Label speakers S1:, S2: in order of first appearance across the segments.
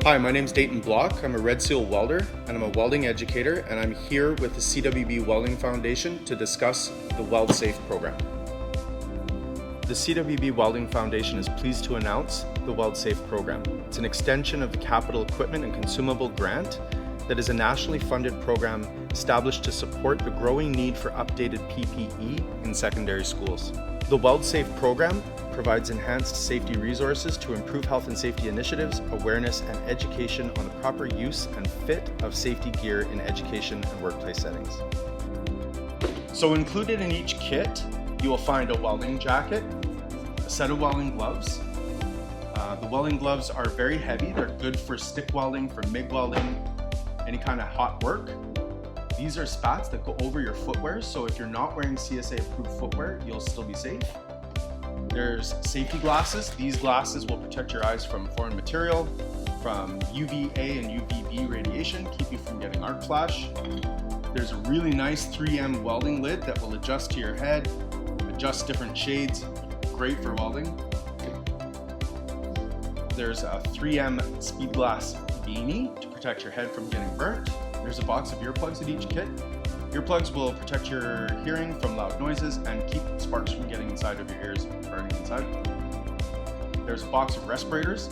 S1: Hi, my name is Dayton Block. I'm a Red Seal welder and I'm a welding educator, and I'm here with the CWB Welding Foundation to discuss the WeldSAFE program. The CWB Welding Foundation is pleased to announce the WeldSAFE program. It's an extension of the Capital Equipment and Consumable Grant that is a nationally funded program established to support the growing need for updated PPE in secondary schools. The WeldSAFE program provides enhanced safety resources to improve health and safety initiatives, awareness, and education on the proper use and fit of safety gear in education and workplace settings. So included in each kit, you will find a welding jacket, a set of welding gloves. The welding gloves are very heavy. They're good for stick welding, for MIG welding, any kind of hot work. These are spats that go over your footwear, so if you're not wearing CSA approved footwear, you'll still be safe. There's safety glasses. These glasses will protect your eyes from foreign material, from UVA and UVB radiation, keep you from getting arc flash. There's a really nice 3M welding lid that will adjust to your head, adjust different shades, great for welding. There's a 3M speed glass beanie to protect your head from getting burnt. There's a box of earplugs in each kit. Earplugs will protect your hearing from loud noises and keep sparks from getting inside of your ears, burning inside. There's a box of respirators.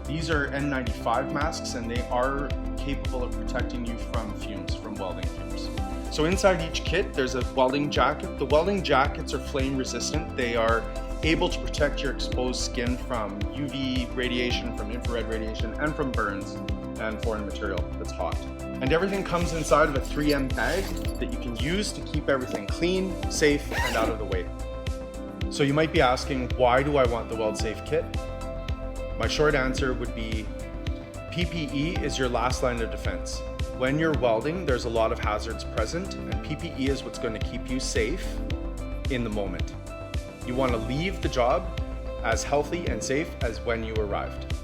S1: These are N95 masks, and they are capable of protecting you from fumes, from welding fumes. So inside each kit, there's a welding jacket. The welding jackets are flame resistant. They are able to protect your exposed skin from UV radiation, from infrared radiation, and from burns and foreign material that's hot. And everything comes inside of a 3M bag that you can use to keep everything clean, safe, and out of the way. So you might be asking, why do I want the WeldSAFE kit? My short answer would be PPE is your last line of defense. When you're welding, there's a lot of hazards present, and PPE is what's going to keep you safe in the moment. You want to leave the job as healthy and safe as when you arrived.